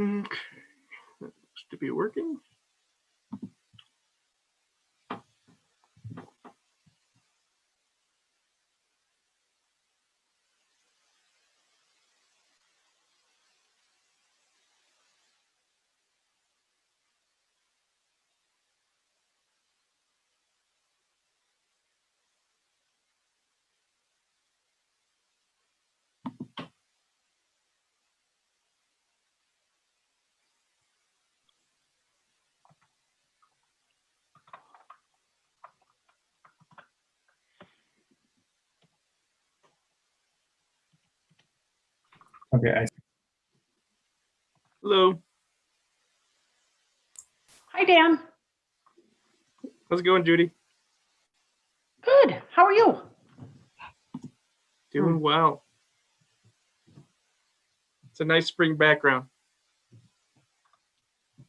Okay. That looks to be working. Okay. Hello. Hi, Dan. How's it going, Judy? Good. How are you? Doing well. It's a nice spring background.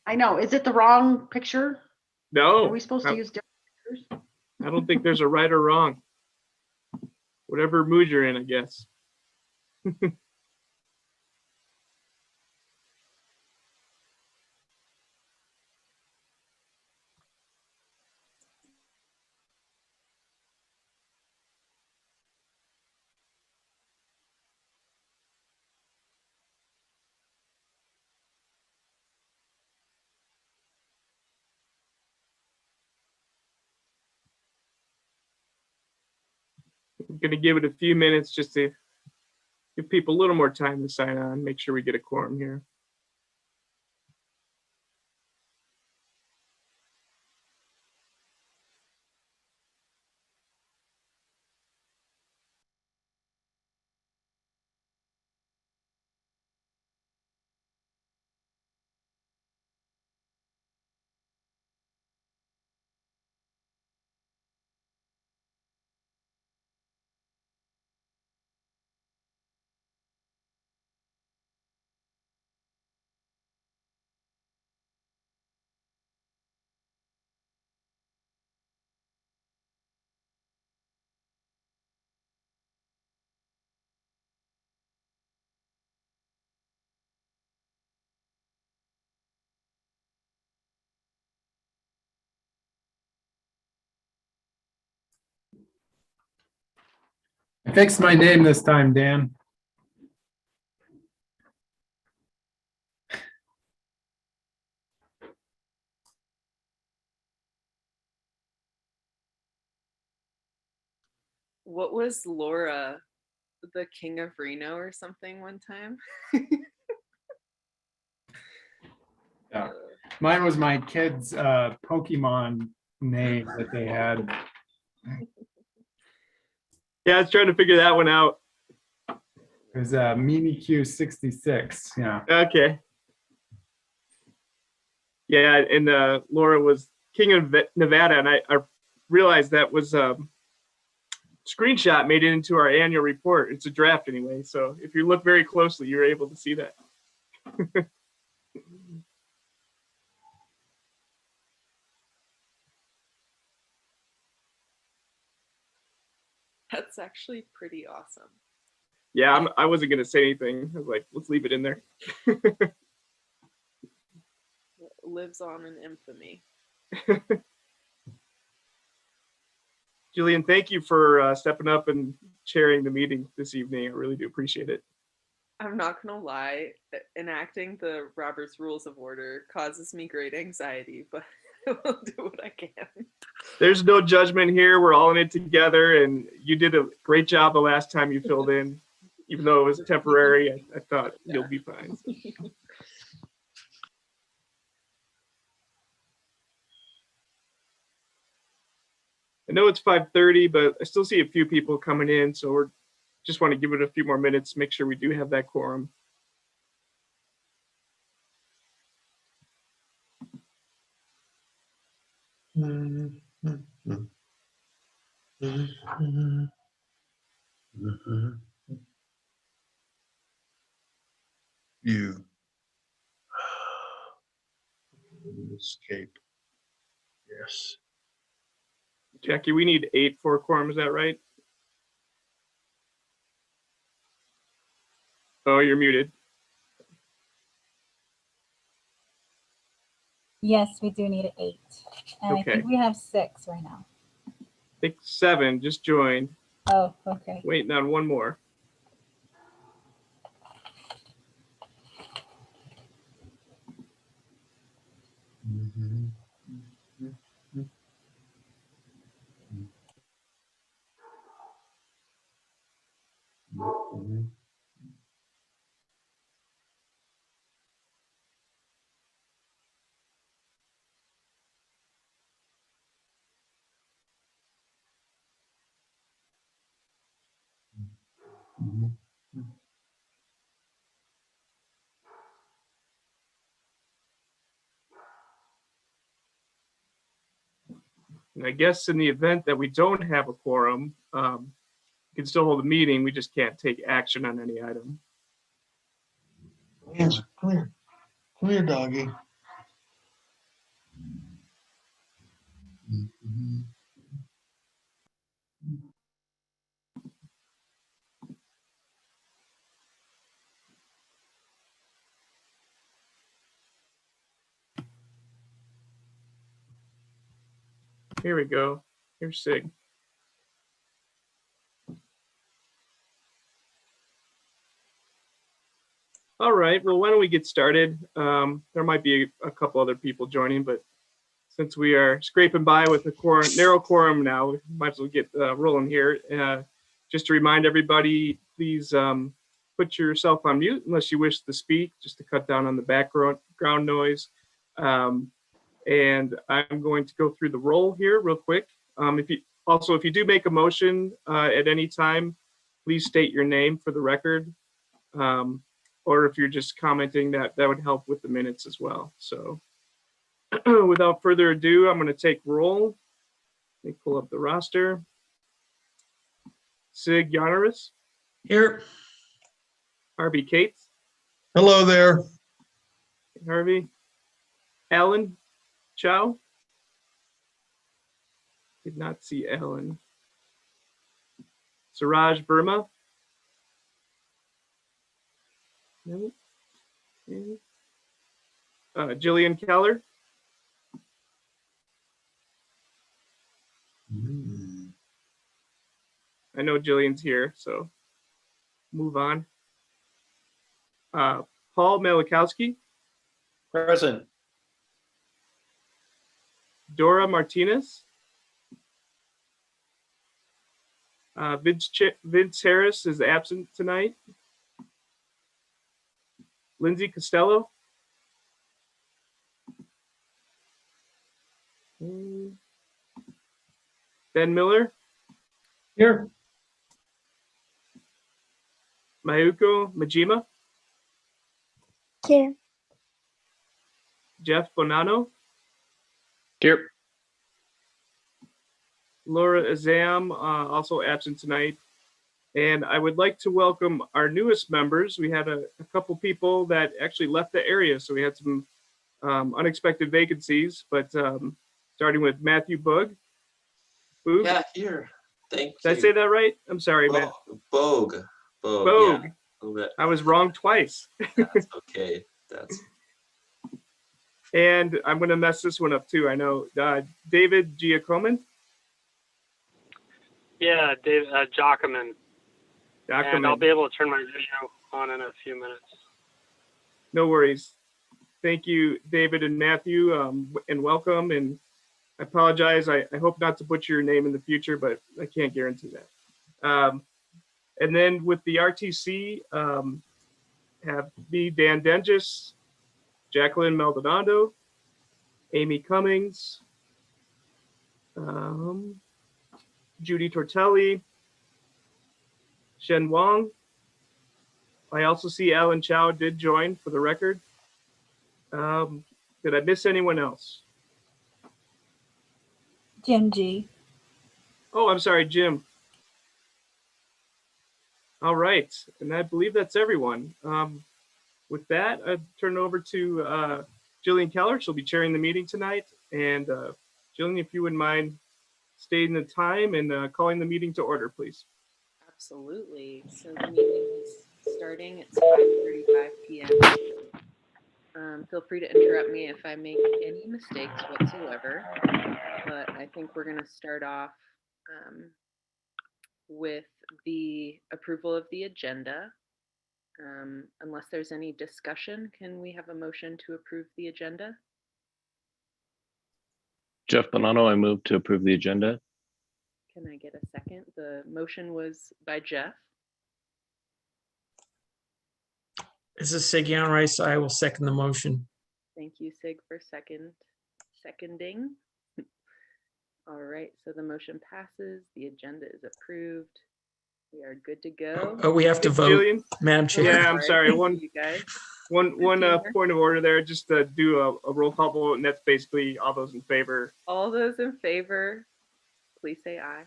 I know. Is it the wrong picture? No. Are we supposed to use different pictures? I don't think there's a right or wrong. Whatever mood you're in, I guess. I'm going to give it a few minutes just to give people a little more time to sign on, make sure we get a quorum here. I fixed my name this time, Dan. What was Laura, the King of Reno or something one time? Yeah. Mine was my kid's Pokemon name that they had. Yeah, I was trying to figure that one out. It was Mimikyu66. Yeah. Okay. Yeah, and Laura was King of Nevada, and I realized that was screenshot made it into our annual report. It's a draft anyway, so if you look very closely, you're able to see that. That's actually pretty awesome. Yeah, I wasn't going to say anything. I was like, let's leave it in there. It lives on in infamy. Julian, thank you for stepping up and chairing the meeting this evening. I really do appreciate it. I'm not gonna lie, enacting the Robert's Rules of Order causes me great anxiety, but I will do what I can. There's no judgment here. We're all in it together, and you did a great job the last time you filled in. Even though it was temporary, I thought you'll be fine. I know it's 5:30, but I still see a few people coming in, so we're just want to give it a few more minutes, make sure we do have that quorum. You escape. Yes. Jackie, we need 8 for a quorum, is that right? Oh, you're muted. Yes, we do need 8. And I Okay. think we have 6 right now. I think 7 just joined. Oh, okay. Waiting on one more. Mhm. Mhm. Mhm. And I guess in the event that we don't have a quorum, we can still hold a meeting. We just can't take action on any item. Yes, come here. Come here, doggy. Mhm. Here we go. Here's Sig. All right, well, why don't we get started? There might be a couple other people joining, but since we are scraping by with a quorum, narrow quorum now, we might as well get rolling here. Just to remind everybody, please put yourself on mute unless you wish to speak, just to cut down on the background noise. And I'm going to go through the roll here real quick. If you do make a motion at any time, please state your name for the record. Or if you're just commenting, that would help with the minutes as well. So without further ado, I'm going to take roll. Let me pull up the roster. Sig Yonaris, Here. Harvey Cates, Hello there. Harvey, Alan Chow. Did not see Alan. Suraj Burma. No. Jillian Keller. Mm. I know Jillian's here, so move on. Paul Malikowski, Present. Dora Martinez, Vince Harris is absent tonight. Lindsay Costello. Ben Miller, Here. Mayuko Majima, Here. Jeff Bonanno, Here. Laura Azam, also absent tonight. And I would like to welcome our newest members. We had a couple people that actually left the area, so we had some unexpected vacancies, but starting with Matthew Boog. Boog? Yeah, here. Thank Did you. I say that right? I'm sorry, Matt. Bogue. Bogue. Yeah, a little bit. I was wrong twice. That's okay. That's And I'm going to mess this one up too. I know. David Giacomin. Yeah, Dave Jockerman. And I'll Giacomin. be able to turn my video on in a few minutes. No worries. Thank you, David and Matthew, and welcome. And I apologize. I hope not to butcher your name in the future, but I can't guarantee that. And then with the RTC, have me, Dan Dengis, Jacqueline Maldonado, Amy Cummings, Judy Tortelli, Shen Wang. I also see Alan Chow did join for the record. Did I miss anyone else? Jim G. Oh, I'm sorry, Jim. All right, and I believe that's everyone. With that, I turn it over to Jillian Keller. She'll be chairing the meeting tonight. And Jillian, if you wouldn't mind stating the time and calling the meeting to order, please. Absolutely. So the meeting is starting. It's 5:35 p.m. Feel free to interrupt me if I make any mistakes whatsoever. But I think we're going to start off with the approval of the agenda. Unless there's any discussion, can we have a motion to approve the agenda? Jeff Bonanno, I move to approve the agenda. Can I get a second? The motion was by Jeff. This is Sig Rice. I will second the motion. Thank you, Sig, for seconding. All right, so the motion passes. The agenda is approved. We are good to go. Oh, we have to vote, Jillian? Madam Chair. Yeah, I'm sorry. You guys. One Peter. point of order there, just to do a roll call vote, and that's basically all those in favor. All those in favor, please say aye.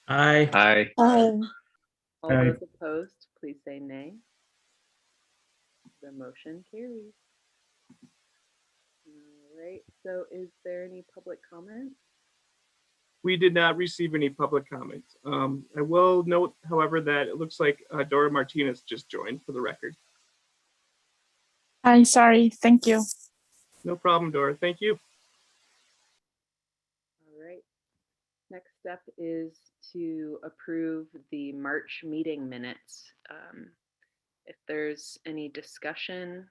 Aye. Aye. All Aye. those opposed, please say nay. The motion carries. All right, so is there any public comment? We did not receive any public comments. I will note, however, that it looks like Dora Martinez just joined, for the record. Hi, sorry. Thank you. No problem, Dora. Thank you. All right. Next step is to approve the March meeting minutes. If there's any discussion,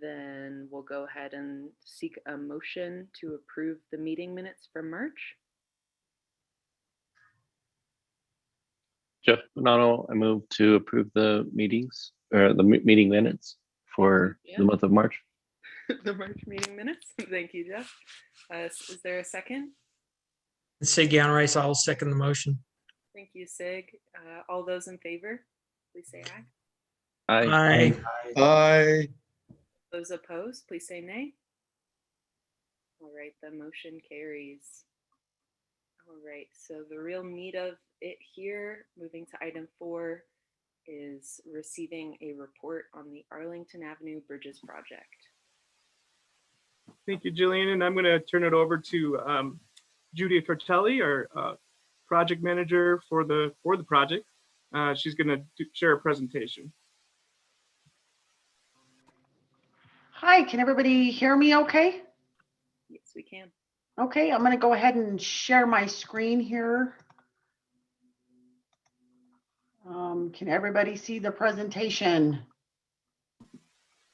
then we'll go ahead and seek a motion to approve the meeting minutes from March. Jeff Bonanno, I move to approve the meetings or the meeting minutes for Yeah. the month of March. The March meeting minutes. Thank you, Jeff. Is there a second? Sig Rice, I will second the motion. Thank you, Sig. All those in favor, please say aye. Aye. Aye. Aye. Those opposed, please say nay. All right, the motion carries. All right, so the real meat of it here, moving to item 4, is receiving a report on the Arlington Avenue Bridges project. Thank you, Jillian. And I'm going to turn it over to Judy Tortelli, our project manager for the project. She's going to share a presentation. Hi, can everybody hear me okay? Yes, we can. Okay, I'm going to go ahead and share my screen here. Can everybody see the presentation?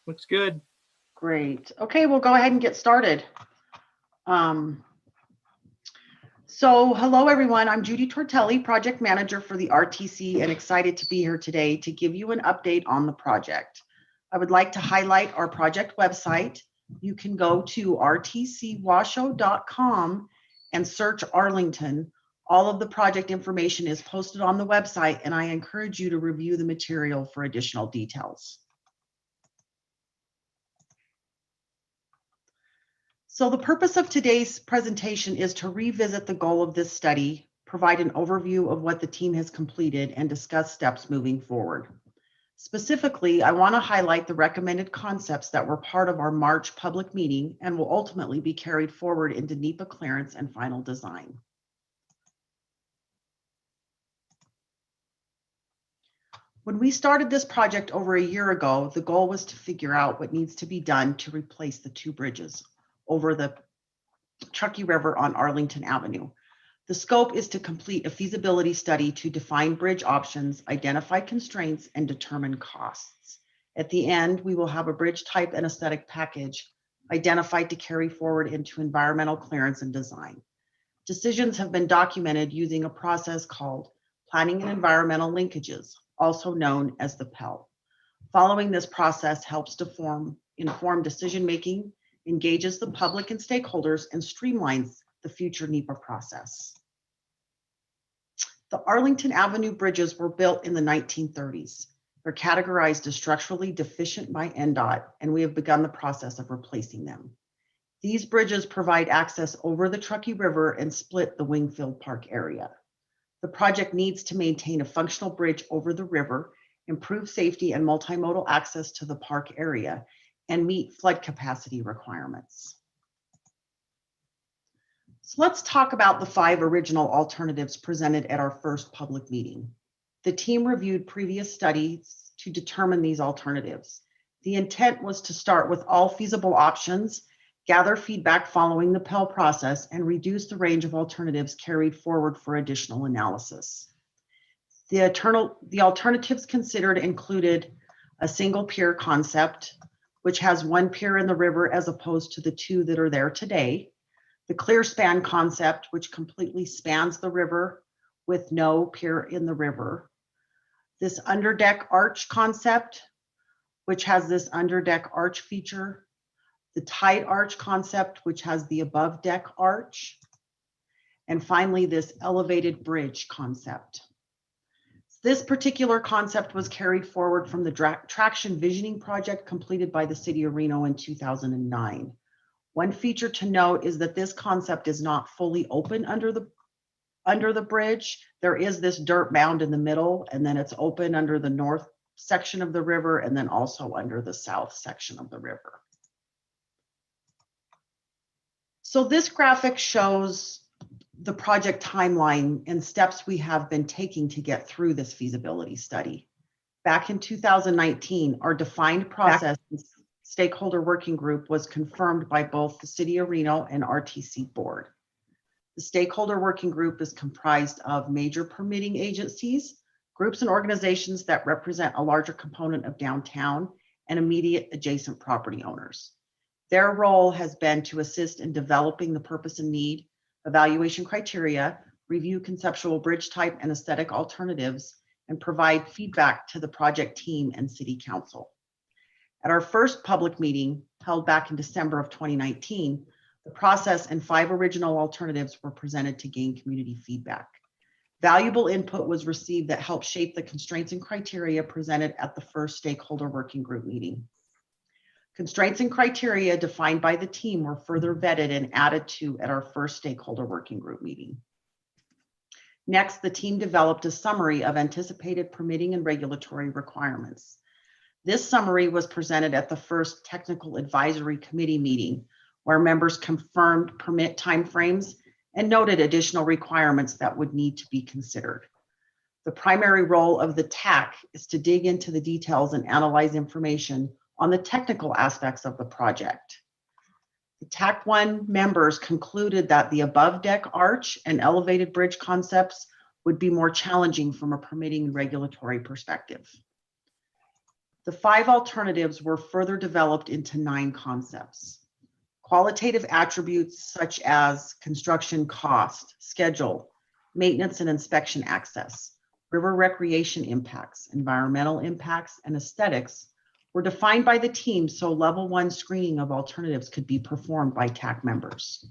Looks good. Great. Okay, we'll go ahead and get started. So hello, everyone. I'm Judy Tortelli, project manager for the RTC, and excited to be here today to give you an update on the project. I would like to highlight our project website. You can go to rtcwashoe.com and search Arlington. All of the project information is posted on the website, and I encourage you to review the material for additional details. So the purpose of today's presentation is to revisit the goal of this study, provide an overview of what the team has completed, and discuss steps moving forward. Specifically, I want to highlight the recommended concepts that were part of our March public meeting and will ultimately be carried forward into NEPA clearance and final design. When we started this project over a year ago, the goal was to figure out what needs to be done to replace the 2 bridges over the Truckee River on Arlington Avenue. The scope is to complete a feasibility study to define bridge options, identify constraints, and determine costs. At the end, we will have a bridge type and aesthetic package identified to carry forward into environmental clearance and design. Decisions have been documented using a process called Planning and Environmental Linkages, also known as the PEL. Following this process helps to inform decision-making, engages the public and stakeholders, and streamlines the future NEPA process. The Arlington Avenue bridges were built in the 1930s. They're categorized as structurally deficient by NDOT, and we have begun the process of replacing them. These bridges provide access over the Truckee River and split the Wingfield Park area. The project needs to maintain a functional bridge over the river, improve safety and multimodal access to the park area, and meet flood capacity requirements. So let's talk about the 5 original alternatives presented at our first public meeting. The team reviewed previous studies to determine these alternatives. The intent was to start with all feasible options, gather feedback following the Pell process, and reduce the range of alternatives carried forward for additional analysis. The alternatives considered included a single pier concept, which has one pier in the river as opposed to the two that are there today. The clear span concept, which completely spans the river with no pier in the river. This underdeck arch concept, which has this underdeck arch feature. The tight arch concept, which has the above deck arch. And finally, this elevated bridge concept. This particular concept was carried forward from the traction visioning project completed by the City of Reno in 2009. One feature to note is that this concept is not fully open under the bridge. There is this dirt mound in the middle, and then it's open under the north section of the river, and then also under the south section of the river. So this graphic shows the project timeline and steps we have been taking to get through this feasibility study. Back in 2019, our defined process stakeholder working group was confirmed by both the City of Reno and RTC board. The stakeholder working group is comprised of major permitting agencies, groups and organizations that represent a larger component of downtown, and immediate adjacent property owners. Their role has been to assist in developing the purpose and need, evaluation criteria, review conceptual bridge type and aesthetic alternatives, and provide feedback to the project team and City Council. At our first public meeting held back in December of 2019, the process and 5 original alternatives were presented to gain community feedback. Valuable input was received that helped shape the constraints and criteria presented at the first stakeholder working group meeting. Constraints and criteria defined by the team were further vetted and added to at our first stakeholder working group meeting. Next, the team developed a summary of anticipated permitting and regulatory requirements. This summary was presented at the first technical advisory committee meeting, where members confirmed permit timeframes and noted additional requirements that would need to be considered. The primary role of the TAC is to dig into the details and analyze information on the technical aspects of the project. The TAC 1 members concluded that the above deck arch and elevated bridge concepts would be more challenging from a permitting and regulatory perspective. The 5 alternatives were further developed into 9 concepts. Qualitative attributes such as construction cost, schedule, maintenance and inspection access, river recreation impacts, environmental impacts, and aesthetics were defined by the team so level 1 screening of alternatives could be performed by TAC members.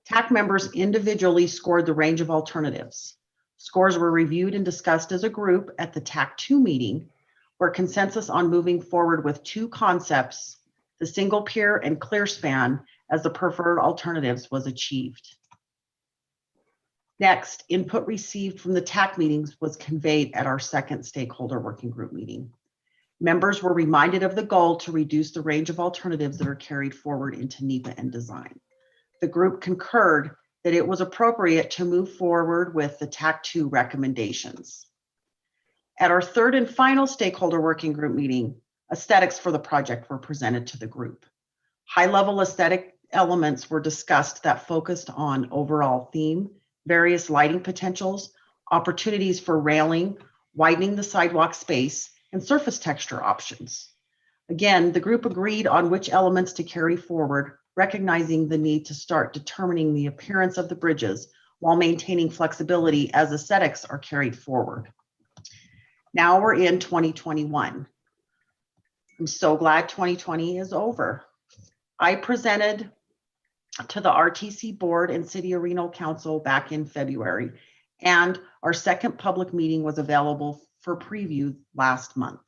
TAC members individually scored the range of alternatives. Scores were reviewed and discussed as a group at the TAC 2 meeting, where consensus on moving forward with 2 concepts, the single pier and clear span, as the preferred alternatives was achieved. Next, input received from the TAC meetings was conveyed at our second stakeholder working group meeting. Members were reminded of the goal to reduce the range of alternatives that are carried forward into NEPA and design. The group concurred that it was appropriate to move forward with the TAC 2 recommendations. At our third and final stakeholder working group meeting, aesthetics for the project were presented to the group. High-level aesthetic elements were discussed that focused on overall theme, various lighting potentials, opportunities for railing, widening the sidewalk space, and surface texture options. Again, the group agreed on which elements to carry forward, recognizing the need to start determining the appearance of the bridges while maintaining flexibility as aesthetics are carried forward. Now we're in 2021. I'm so glad 2020 is over. I presented to the RTC board and City of Reno Council back in February, and our second public meeting was available for preview last month.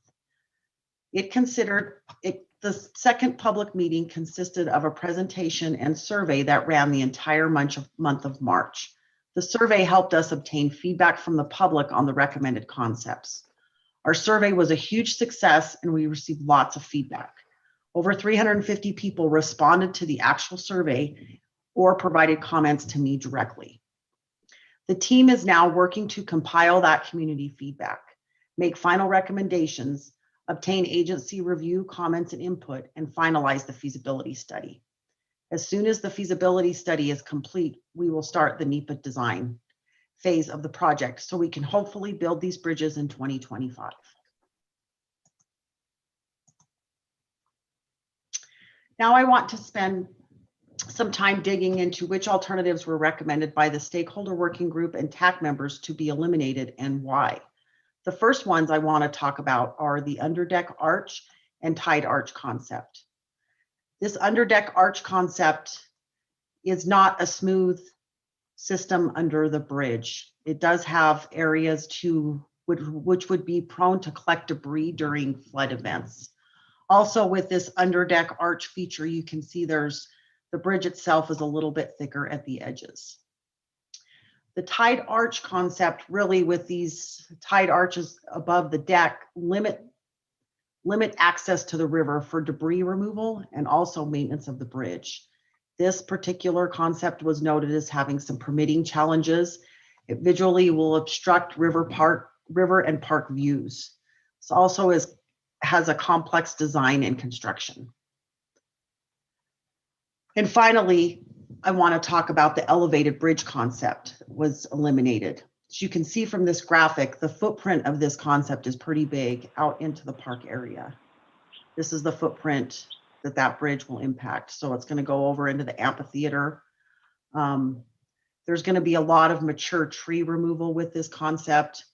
The second public meeting consisted of a presentation and survey that ran the entire month of March. The survey helped us obtain feedback from the public on the recommended concepts. Our survey was a huge success and we received lots of feedback. Over 350 people responded to the actual survey or provided comments to me directly. The team is now working to compile that community feedback. make final recommendations, obtain agency review, comments, and input, and finalize the feasibility study. As soon as the feasibility study is complete, we will start the NEPA design phase of the project so we can hopefully build these bridges in 2025. Now I want to spend some time digging into which alternatives were recommended by the stakeholder working group and TAC members to be eliminated and why. The first ones I want to talk about are the underdeck arch and tide arch concept. This underdeck arch concept is not a smooth system under the bridge. It does have areas which would be prone to collect debris during flood events. Also, with this underdeck arch feature, you can see the bridge itself is a little bit thicker at the edges. The tide arch concept, really with these tide arches above the deck, limit access to the river for debris removal and also maintenance of the bridge. This particular concept was noted as having some permitting challenges. It visually will obstruct river and park views. This also has a complex design and construction. And finally, I want to talk about the elevated bridge concept was eliminated. As you can see from this graphic, the footprint of this concept is pretty big out into the park area. This is the footprint that bridge will impact. So it's going to go over into the amphitheater. There's going to be a lot of mature tree removal with this concept.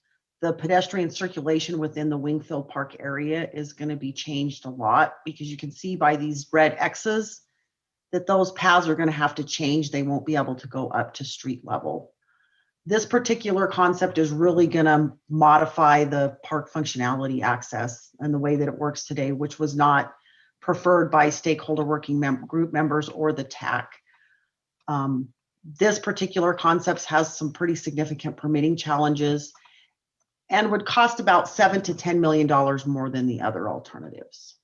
The pedestrian circulation within the Wingfield Park area is going to be changed a lot because you can see by these red X's that those paths are going to have to change. They won't be able to go up to street level. This particular concept is really going to modify the park functionality access and the way that it works today, which was not preferred by stakeholder working group members or the TAC. This particular concept has some pretty significant permitting challenges and would cost about $7 to $10 million more than the other alternatives.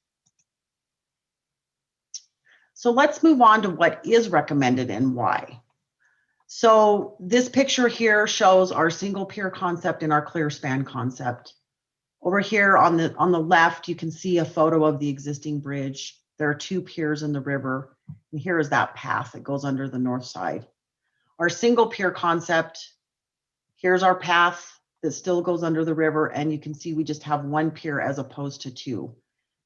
So let's move on to what is recommended and why. So this picture here shows our single pier concept and our clear span concept. Over here on the left, you can see a photo of the existing bridge. There are two piers in the river, and here is that path that goes under the north side. Our single pier concept, here's our path that still goes under the river, and you can see we just have one pier as opposed to two.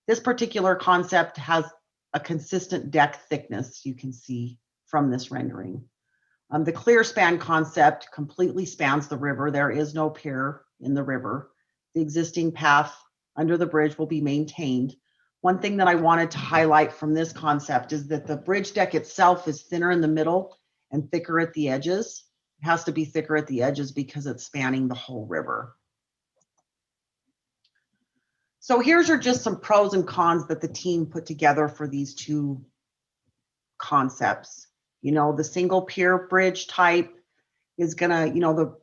This particular concept has a consistent deck thickness, you can see from this rendering. The clear span concept completely spans the river. There is no pier in the river. The existing path under the bridge will be maintained. One thing that I wanted to highlight from this concept is that the bridge deck itself is thinner in the middle and thicker at the edges. It has to be thicker at the edges because it's spanning the whole river. So here's just some pros and cons that the team put together for these two concepts. You know, the single pier bridge type is gonna, you know, the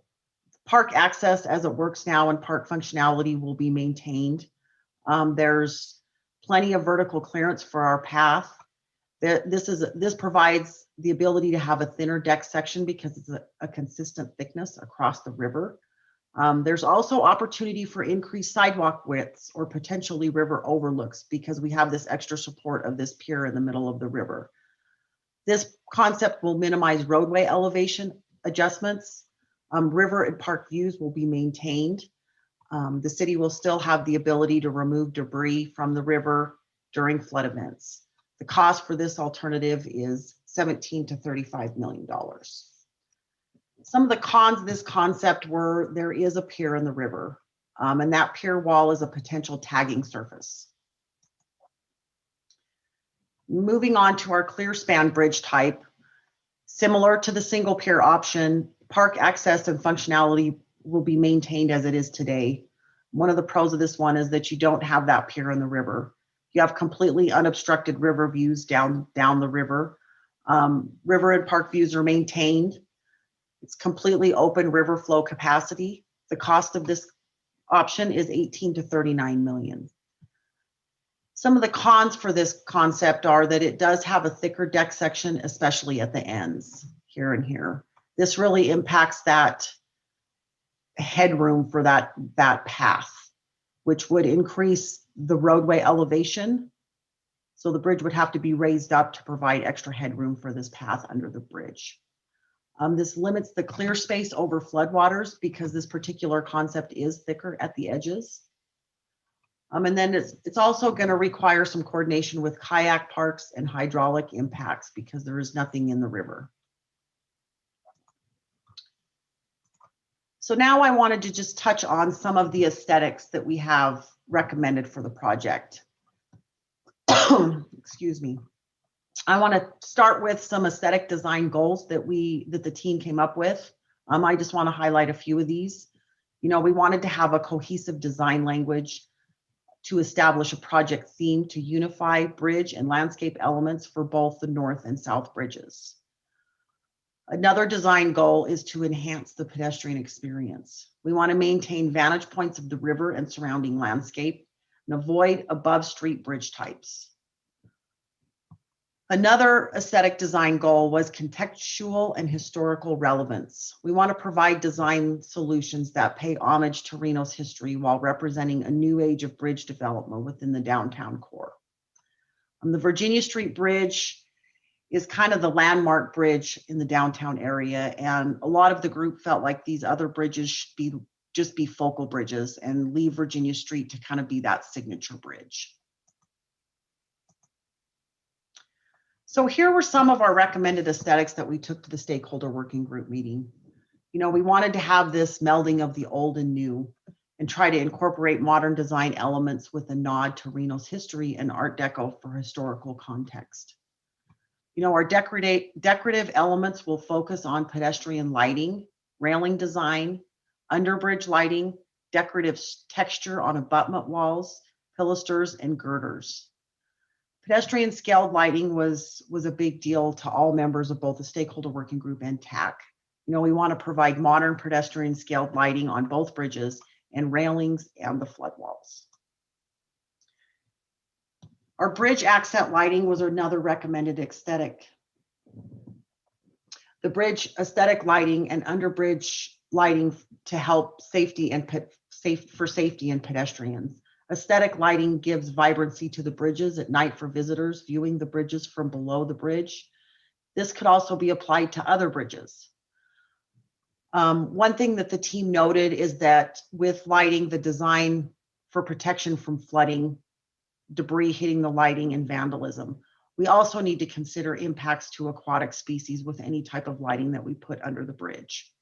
park access as it works now and park functionality will be maintained. There's plenty of vertical clearance for our path. This provides the ability to have a thinner deck section because it's a consistent thickness across the river. There's also opportunity for increased sidewalk widths or potentially river overlooks because we have this extra support of this pier in the middle of the river. This concept will minimize roadway elevation adjustments. River and park views will be maintained. The city will still have the ability to remove debris from the river during flood events. The cost for this alternative is $17 to $35 million. Some of the cons of this concept were there is a pier in the river, and that pier wall is a potential tagging surface. Moving on to our clear span bridge type, similar to the single pier option, park access and functionality will be maintained as it is today. One of the pros of this one is that you don't have that pier in the river. You have completely unobstructed river views down the river. River and park views are maintained. It's completely open river flow capacity. The cost of this option is $18 to $39 million. Some of the cons for this concept are that it does have a thicker deck section, especially at the ends, here and here. This really impacts that headroom for that path. which would increase the roadway elevation. So the bridge would have to be raised up to provide extra headroom for this path under the bridge. This limits the clear space over floodwaters because this particular concept is thicker at the edges. And then it's also going to require some coordination with kayak parks and hydraulic impacts because there is nothing in the river. So now I wanted to just touch on some of the aesthetics that we have recommended for the project. Excuse me. I want to start with some aesthetic design goals that the team came up with. I just want to highlight a few of these. You know, we wanted to have a cohesive design language to establish a project theme to unify bridge and landscape elements for both the north and south bridges. Another design goal is to enhance the pedestrian experience. We want to maintain vantage points of the river and surrounding landscape and avoid above street bridge types. Another aesthetic design goal was contextual and historical relevance. We want to provide design solutions that pay homage to Reno's history while representing a new age of bridge development within the downtown core. The Virginia Street Bridge is kind of the landmark bridge in the downtown area, and a lot of the group felt like these other bridges should just be focal bridges and leave Virginia Street to kind of be that signature bridge. So here were some of our recommended aesthetics that we took to the stakeholder working group meeting. You know, we wanted to have this melding of the old and new and try to incorporate modern design elements with a nod to Reno's history and Art Deco for historical context. You know, our decorative elements will focus on pedestrian lighting, railing design, underbridge lighting, decorative texture on abutment walls, pilasters, and girders. Pedestrian scaled lighting was a big deal to all members of both the stakeholder working group and TAC. You know, we want to provide modern pedestrian scaled lighting on both bridges and railings and the flood walls. Our bridge accent lighting was another recommended aesthetic. The bridge aesthetic lighting and underbridge lighting to help safety and for safety and pedestrians. Aesthetic lighting gives vibrancy to the bridges at night for visitors viewing the bridges from below the bridge. This could also be applied to other bridges. One thing that the team noted is that with lighting, the design for protection from flooding, debris hitting the lighting, and vandalism. We also need to consider impacts to aquatic species with any type of lighting that we put under the bridge.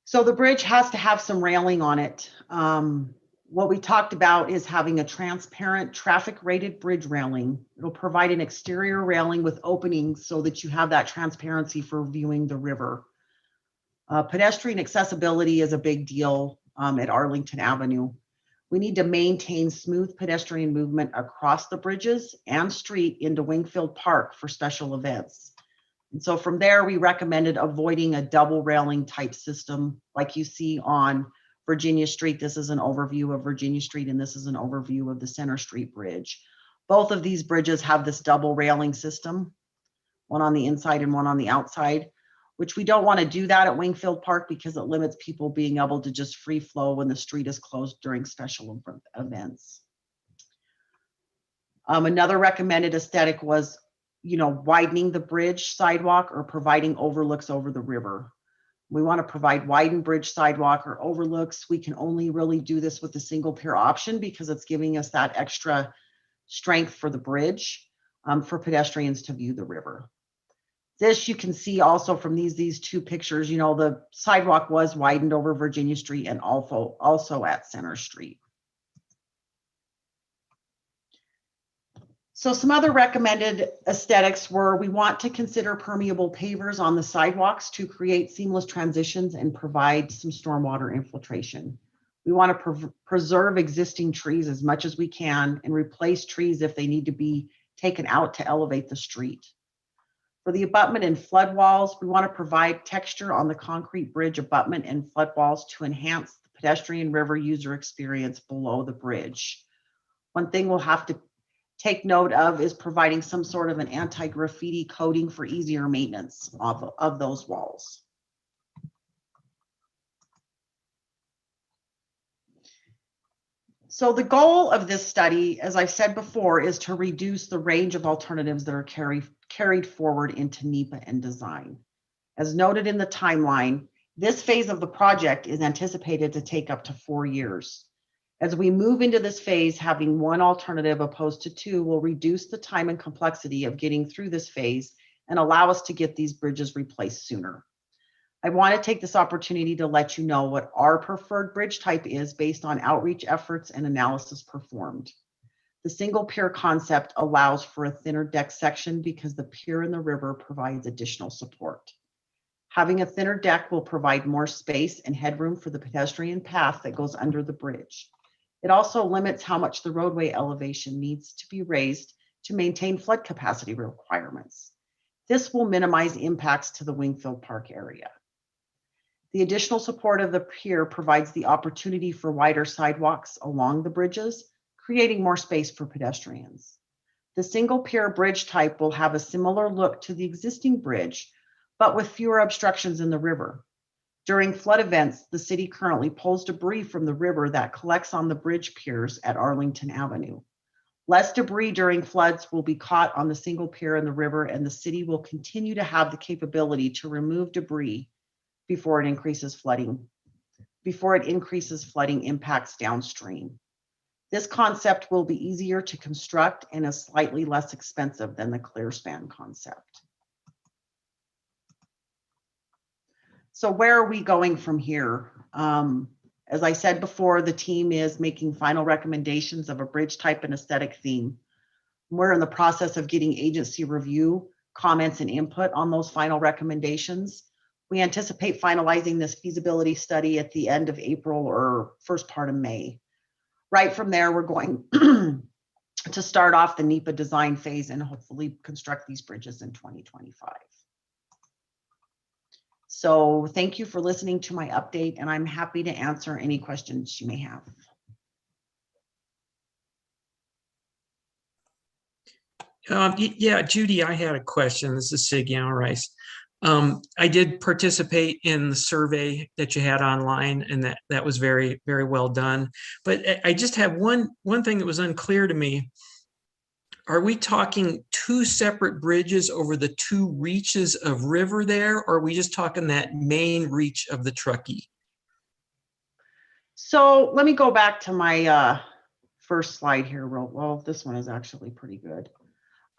So the bridge has to have some railing on it. What we talked about is having a transparent traffic rated bridge railing. It'll provide an exterior railing with openings so that you have that transparency for viewing the river. Pedestrian accessibility is a big deal at Arlington Avenue. We need to maintain smooth pedestrian movement across the bridges and street into Wingfield Park for special events. And so from there, we recommended avoiding a double railing type system like you see on Virginia Street. This is an overview of Virginia Street, and this is an overview of the Center Street Bridge. Both of these bridges have this double railing system, one on the inside and one on the outside, which we don't want to do that at Wingfield Park because it limits people being able to just free flow when the street is closed during special events. Another recommended aesthetic was, you know, widening the bridge sidewalk or providing overlooks over the river. We want to provide widened bridge sidewalk or overlooks. We can only really do this with the single pier option because it's giving us that extra strength for the bridge for pedestrians to view the river. This you can see also from these two pictures, you know, the sidewalk was widened over Virginia Street and also at Center Street. So some other recommended aesthetics were we want to consider permeable pavers on the sidewalks to create seamless transitions and provide some stormwater infiltration. We want to preserve existing trees as much as we can and replace trees if they need to be taken out to elevate the street. For the abutment and flood walls, we want to provide texture on the concrete bridge abutment and flood walls to enhance the pedestrian river user experience below the bridge. One thing we'll have to take note of is providing some sort of an anti-graffiti coating for easier maintenance of those walls. So the goal of this study, as I've said before, is to reduce the range of alternatives that are carried forward into NEPA and design. As noted in the timeline, this phase of the project is anticipated to take up to 4 years. As we move into this phase, having one alternative opposed to two will reduce the time and complexity of getting through this phase and allow us to get these bridges replaced sooner. I want to take this opportunity to let you know what our preferred bridge type is based on outreach efforts and analysis performed. The single pier concept allows for a thinner deck section because the pier in the river provides additional support. Having a thinner deck will provide more space and headroom for the pedestrian path that goes under the bridge. It also limits how much the roadway elevation needs to be raised to maintain flood capacity requirements. This will minimize impacts to the Wingfield Park area. The additional support of the pier provides the opportunity for wider sidewalks along the bridges, creating more space for pedestrians. The single pier bridge type will have a similar look to the existing bridge, but with fewer obstructions in the river. During flood events, the city currently pulls debris from the river that collects on the bridge piers at Arlington Avenue. Less debris during floods will be caught on the single pier in the river, and the city will continue to have the capability to remove debris before it increases flooding impacts downstream. This concept will be easier to construct and is slightly less expensive than the ClearSpan concept. So where are we going from here? As I said before, the team is making final recommendations of a bridge type and aesthetic theme. We're in the process of getting agency review, comments, and input on those final recommendations. We anticipate finalizing this feasibility study at the end of April or first part of May. Right from there, we're going to start off the NEPA design phase and hopefully construct these bridges in 2025. So thank you for listening to my update, and I'm happy to answer any questions you may have. Yeah, Judy, I had a question. This is Sig Rice. I did participate in the survey that you had online, and that was very, very well done. But I just have one thing that was unclear to me. Are we talking two separate bridges over the two reaches of river there, or are we just talking that main reach of the Truckee? So let me go back to my first slide here. Well, this one is actually pretty good.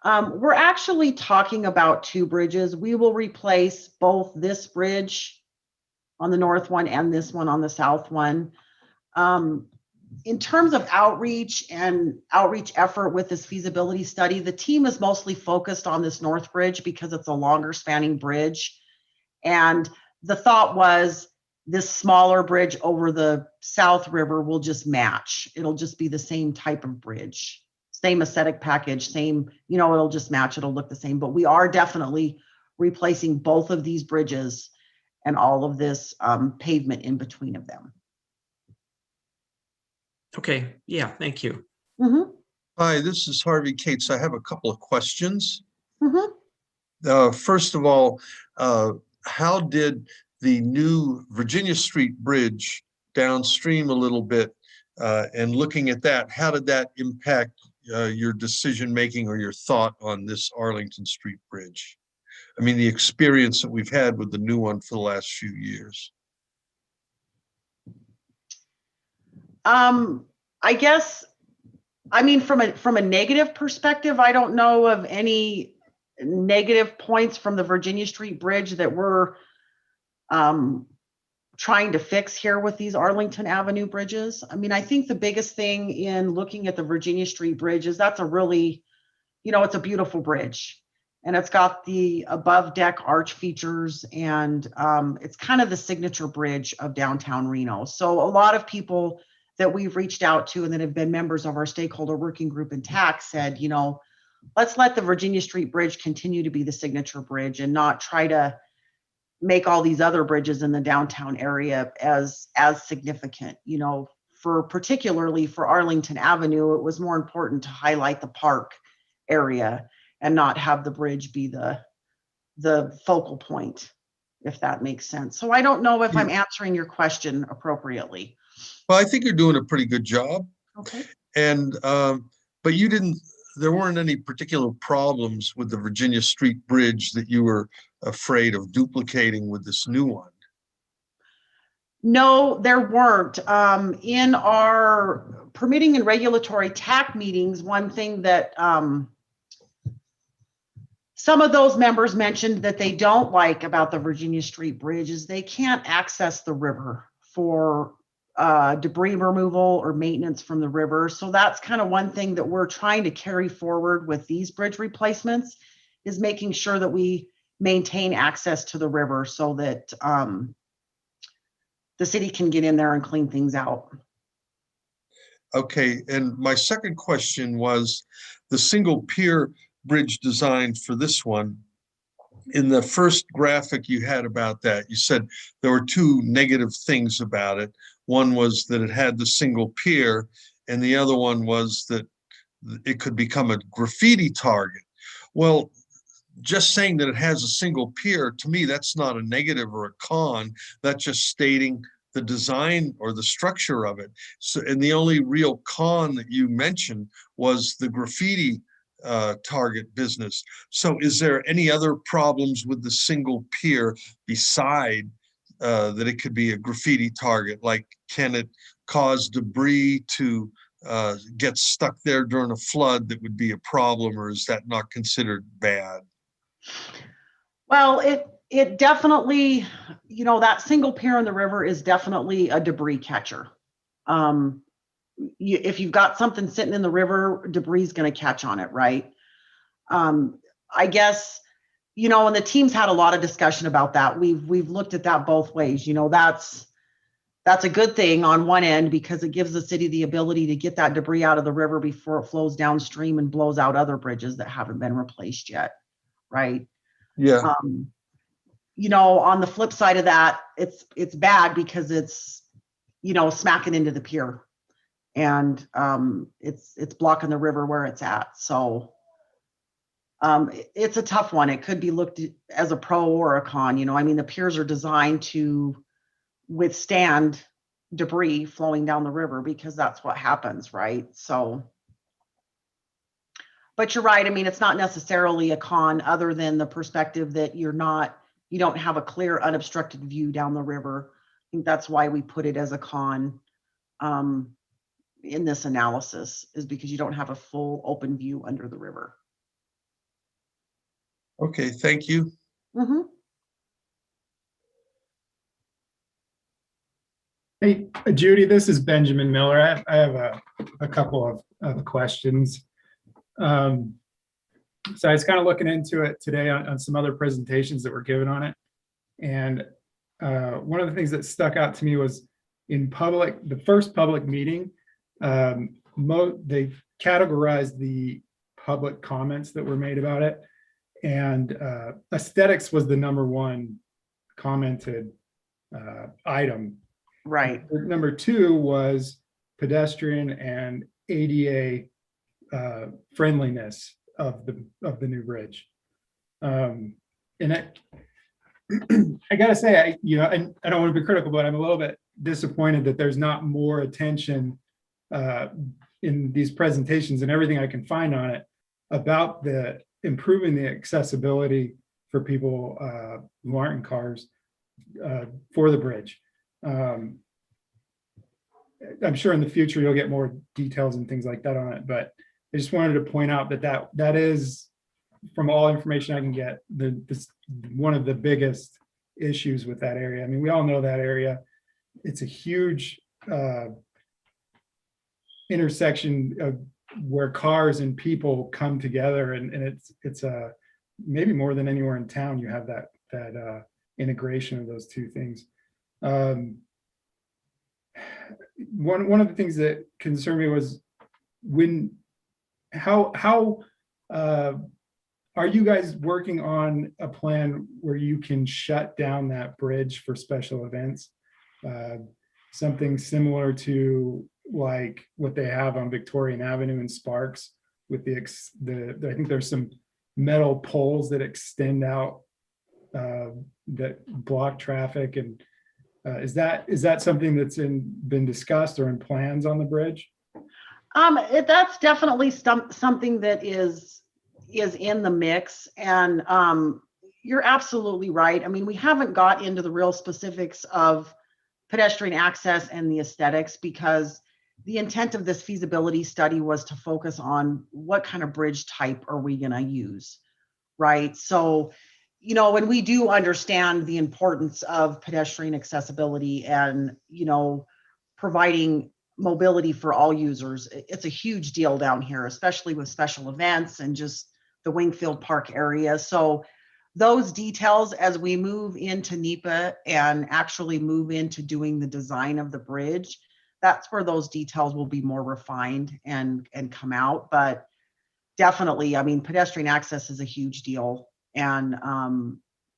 We're actually talking about two bridges. We will replace both this bridge on the north one and this one on the south one. In terms of outreach effort with this feasibility study, the team is mostly focused on this north bridge because it's a longer spanning bridge. And the thought was this smaller bridge over the South River will just match. It'll just be the same type of bridge. Same aesthetic package, same, it'll just match, it'll look the same, but we are definitely replacing both of these bridges and all of this pavement in between of them. Okay, yeah, thank you. Mm-hmm. Hi, this is Harvey Cates. I have a couple of questions. Mm-hmm. First of all, how did the new Virginia Street Bridge downstream a little bit, and looking at that, how did that impact your decision-making or your thought on this Arlington Street Bridge? I mean, the experience that we've had with the new one for the last few years. I guess, from a negative perspective, I don't know of any negative points from the Virginia Street Bridge that we're trying to fix here with these Arlington Avenue bridges. I think the biggest thing in looking at the Virginia Street Bridge is that's a really, it's a beautiful bridge, and it's got the above deck arch features, and it's kind of the signature bridge of downtown Reno. So a lot of people that we've reached out to and that have been members of our stakeholder working group in TAC said, let's let the Virginia Street Bridge continue to be the signature bridge and not try to make all these other bridges in the downtown area as significant. Particularly for Arlington Avenue, it was more important to highlight the park area and not have the bridge be the focal point, if that makes sense. So I don't know if I'm answering your question appropriately. Well, I think you're doing a pretty good job. Okay. And, but there weren't any particular problems with the Virginia Street Bridge that you were afraid of duplicating with this new one? No, there weren't. In our permitting and regulatory TAC meetings, one thing that some of those members mentioned that they don't like about the Virginia Street Bridge is they can't access the river for debris removal or maintenance from the river. So that's kind of one thing that we're trying to carry forward with these bridge replacements, is making sure that we maintain access to the river so that the city can get in there and clean things out. Okay, and my second question was the single pier bridge design for this one. In the first graphic you had about that, you said there were two negative things about it. One was that it had the single pier, and the other one was that it could become a graffiti target. Well, just saying that it has a single pier, to me, that's not a negative or a con. That's just stating the design or the structure of it. So, and the only real con that you mentioned was the graffiti target business. So is there any other problems with the single pier beside that it could be a graffiti target? Like, can it cause debris to get stuck there during a flood that would be a problem, or is that not considered bad? Well, it definitely, that single pier in the river is definitely a debris catcher. If you've got something sitting in the river, debris is going to catch on it, right? I guess, and the team's had a lot of discussion about that. We've looked at that both ways. That's a good thing on one end because it gives the city the ability to get that debris out of the river before it flows downstream and blows out other bridges that haven't been replaced yet, right? Yeah. On the flip side of that, it's bad because it's, smacking into the pier, and it's blocking the river where it's at. So it's a tough one. It could be looked at as a pro or a con. The piers are designed to withstand debris flowing down the river because that's what happens, right? So, but you're right. It's not necessarily a con other than the perspective that you don't have a clear unobstructed view down the river. I think that's why we put it as a con in this analysis, is because you don't have a full open view under the river. Okay, thank you. Mm-hmm. Hey, Judy, this is Benjamin Miller. I have a couple of questions. So I was kind of looking into it today on some other presentations that were given on it. And one of the things that stuck out to me was the first public meeting, they categorized the public comments that were made about it. And aesthetics was the #1 commented item. Right. Number 2 was pedestrian and ADA friendliness of the new bridge. And I gotta say, I don't want to be critical, but I'm a little bit disappointed that there's not more attention in these presentations and everything I can find on it about the improving the accessibility for people who aren't in cars for the bridge. I'm sure in the future you'll get more details and things like that on it, but I just wanted to point out that is, from all information I can get, one of the biggest issues with that area. We all know that area. It's a huge intersection of where cars and people come together, and it's maybe more than anywhere in town you have that integration of those two things. One of the things that concerned me was how are you guys working on a plan where you can shut down that bridge for special events? Something similar to like what they have on Victorian Avenue in Sparks with I think there's some metal poles that extend out that block traffic. And is that something that's been discussed or in plans on the bridge? That's definitely something that is in the mix, and you're absolutely right. I mean, we haven't got into the real specifics of pedestrian access and the aesthetics, because the intent of this feasibility study was to focus on what kind of bridge type are we going to use, right? So, you know, when we do understand the importance of pedestrian accessibility and, you know, providing mobility for all users, it's a huge deal down here, especially with special events and just the Wingfield Park area. So those details, as we move into NEPA and actually move into doing the design of the bridge, that's where those details will be more refined and come out. But definitely, I mean, pedestrian access is a huge deal. And,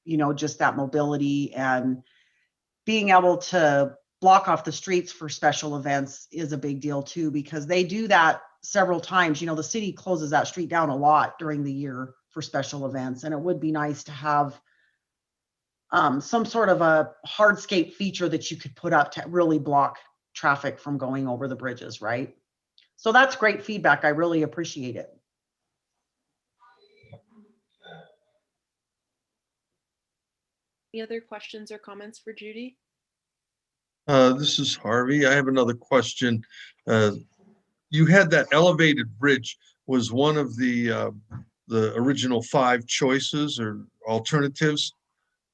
you know, just that mobility and being able to block off the streets for special events is a big deal too, because they do that several times. You know, the city closes that street down a lot during the year for special events, and it would be nice to have some sort of a hardscape feature that you could put up to really block traffic from going over the bridges, right? So that's great feedback. I really appreciate it. Any other questions or comments for Judy? This is Harvey. I have another question. You had that elevated bridge was one of the original 5 choices or alternatives.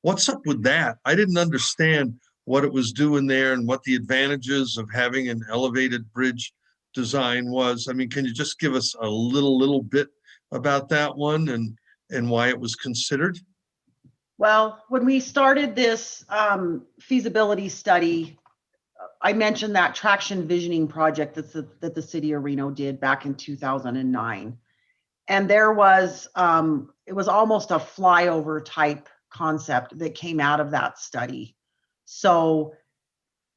What's up with that? I didn't understand what it was doing there and what the advantages of having an elevated bridge design was. I mean, can you just give us a little bit about that one and why it was considered? Well, when we started this feasibility study, I mentioned that traction visioning project that the city of Reno did back in 2009. And there was, it was almost a flyover type concept that came out of that study. So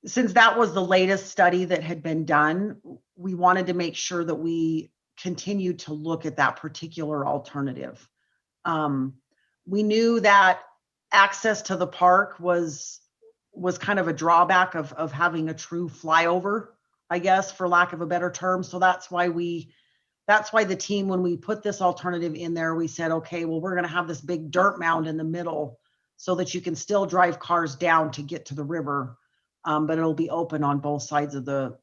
since that was the latest study that had been done, we wanted to make sure that we continued to look at that particular alternative. We knew that access to the park was kind of a drawback of having a true flyover, I guess, for lack of a better term. So that's why the team, when we put this alternative in there, we said, okay, well, we're going to have this big dirt mound in the middle so that you can still drive cars down to get to the river, but it'll be open on both sides of the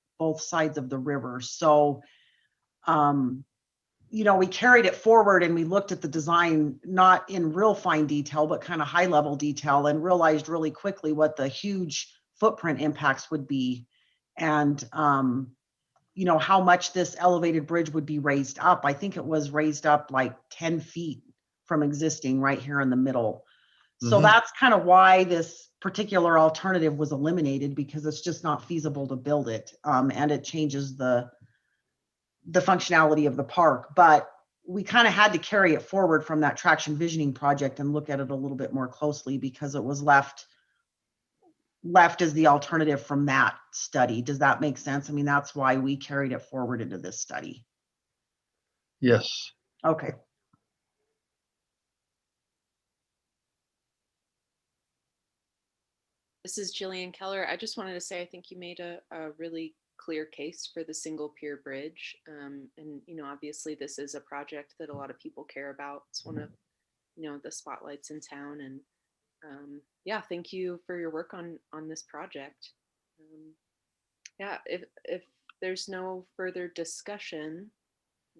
river. So, you know, we carried it forward and we looked at the design, not in real fine detail, but kind of high level detail, and realized really quickly what the huge footprint impacts would be. And, you know, how much this elevated bridge would be raised up. I think it was raised up like 10 feet from existing right here in the middle. So that's kind of why this particular alternative was eliminated, because it's just not feasible to build it. And it changes the functionality of the park. But we kind of had to carry it forward from that traction visioning project and look at it a little bit more closely, because it was left as the alternative from that study. Does that make sense? I mean, that's why we carried it forward into this study. Yes. Okay. This is Jillian Keller. I just wanted to say, I think you made a really clear case for the single pier bridge. And, you know, obviously this is a project that a lot of people care about. It's one of, you know, the spotlights in town. And yeah, thank you for your work on this project. Yeah, if there's no further discussion,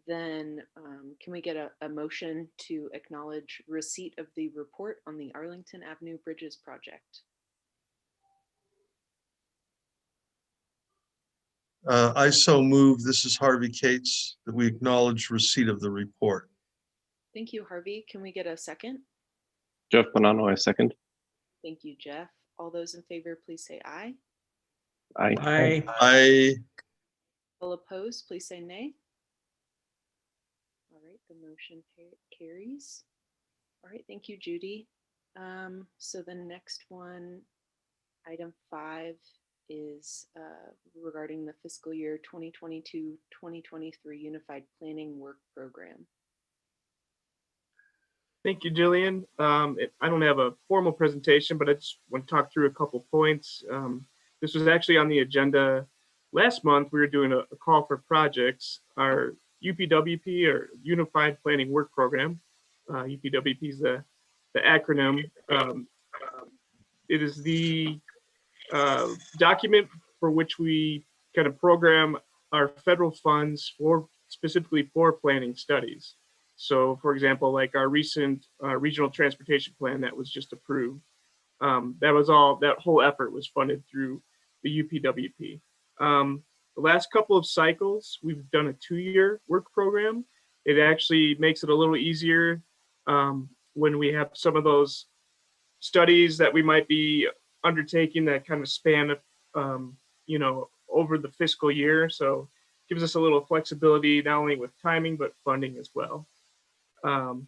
then can we get a motion to acknowledge receipt of the report on the Arlington Avenue Bridges project? I so move, this is Harvey Cates, that we acknowledge receipt of the report. Thank you, Harvey. Can we get a second? Jeff Bonanno, I second. Thank you, Jeff. All those in favor, please say aye. Aye. I All opposed, please say nay. All right, the motion carries. All right, thank you, Judy. So the next one, item 5, is regarding the fiscal year 2022-2023 Unified Planning Work Program. Thank you, Jillian. I don't have a formal presentation, but I just want to talk through a couple points. This was actually on the agenda last month we were doing a call for projects. Our UPWP, or Unified Planning Work Program, UPWP is the acronym. It is the document for which we kind of program our federal funds for specifically for planning studies. So, for example, like our recent regional transportation plan that was just approved, that whole effort was funded through the UPWP. The last couple of cycles, we've done a 2-year work program. It actually makes it a little easier when we have some of those studies that we might be undertaking that kind of span, over the fiscal year. So gives us a little flexibility, not only with timing, but funding as well.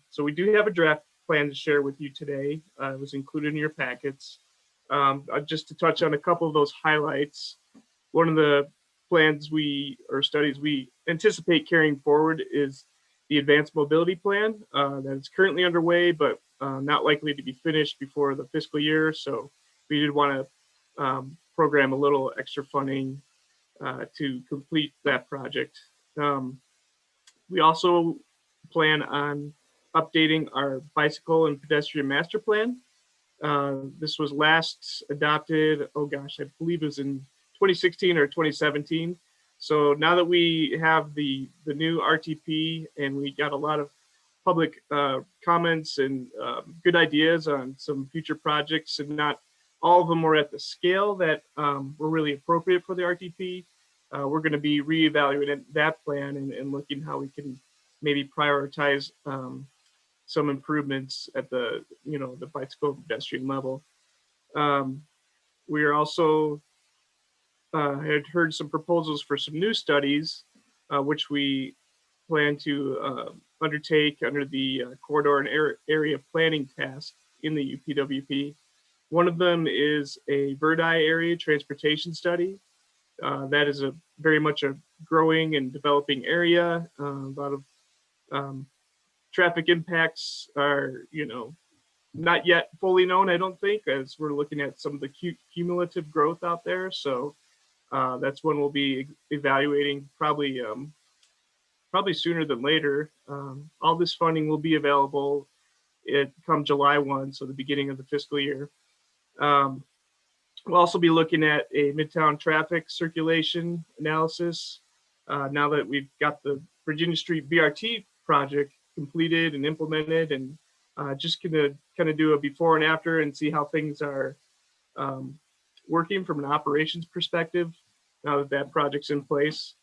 So we do have a draft plan to share with you today. It was included in your packets. Just to touch on a couple of those highlights, one of the studies we anticipate carrying forward is the Advanced Mobility Plan that is currently underway, but not likely to be finished before the fiscal year. So we did want to program a little extra funding to complete that project. We also plan on updating our bicycle and pedestrian master plan. This was last adopted, I believe it was in 2016 or 2017. So now that we have the new RTP and we got a lot of public comments and good ideas on some future projects, and not all of them were at the scale that were really appropriate for the RTP, we're going to be reevaluating that plan and looking how we can maybe prioritize some improvements at the bicycle pedestrian level. We are also had heard some proposals for some new studies, which we plan to undertake under the corridor and area planning task in the UPWP. One of them is a Verdi area transportation study. That is very much a growing and developing area. A lot of traffic impacts are, not yet fully known, I don't think, as we're looking at some of the cumulative growth out there. So that's one we'll be evaluating probably sooner than later. All this funding will be available come July 1, so the beginning of the fiscal year. We'll also be looking at a Midtown traffic circulation analysis now that we've got the Virginia Street BRT project completed and implemented, and just gonna kind of do a before and after and see how things are working from an operations perspective now that that project's in place.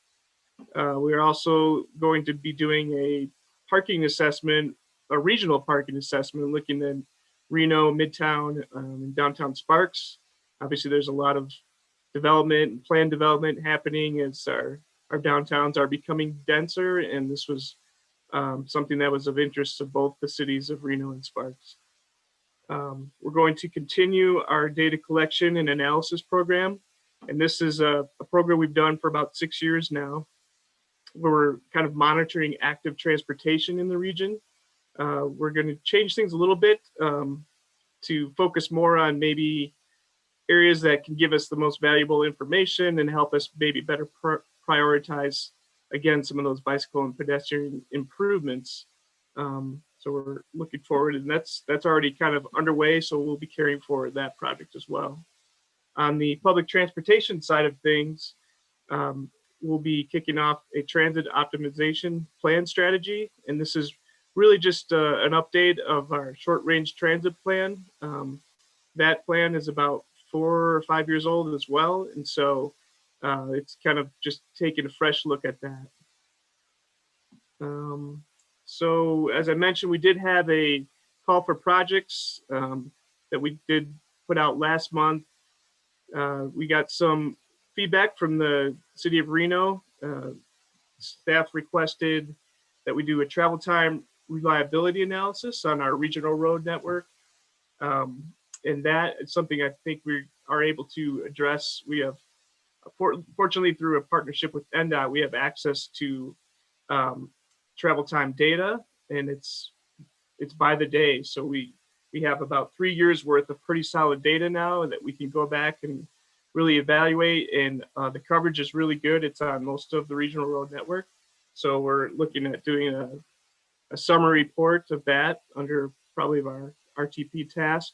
We are also going to be doing a parking assessment, a regional parking assessment, looking at Reno, Midtown, and downtown Sparks. Obviously, there's a lot of development and planned development happening as our downtowns are becoming denser, and this was something that was of interest to both the cities of Reno and Sparks. We're going to continue our data collection and analysis program, and this is a program we've done for about 6 years now. We're kind of monitoring active transportation in the region. We're going to change things a little bit to focus more on maybe areas that can give us the most valuable information and help us maybe better prioritize, again, some of those bicycle and pedestrian improvements. So we're looking forward, and that's already kind of underway, so we'll be carrying forward that project as well. On the public transportation side of things, we'll be kicking off a transit optimization plan strategy, and this is really just an update of our short-range transit plan. That plan is about 4 or 5 years old as well, and so it's kind of just taking a fresh look at that. So as I mentioned, we did have a call for projects that we did put out last month. We got some feedback from the city of Reno. Staff requested that we do a travel time reliability analysis on our regional road network. And that is something I think we are able to address. We have, fortunately, through a partnership with NDOT, we have access to travel time data, and it's by the day. So we have about 3 years worth of pretty solid data now that we can go back and really evaluate, and the coverage is really good. It's on most of the regional road network. So we're looking at doing a summary report of that under probably our RTP task.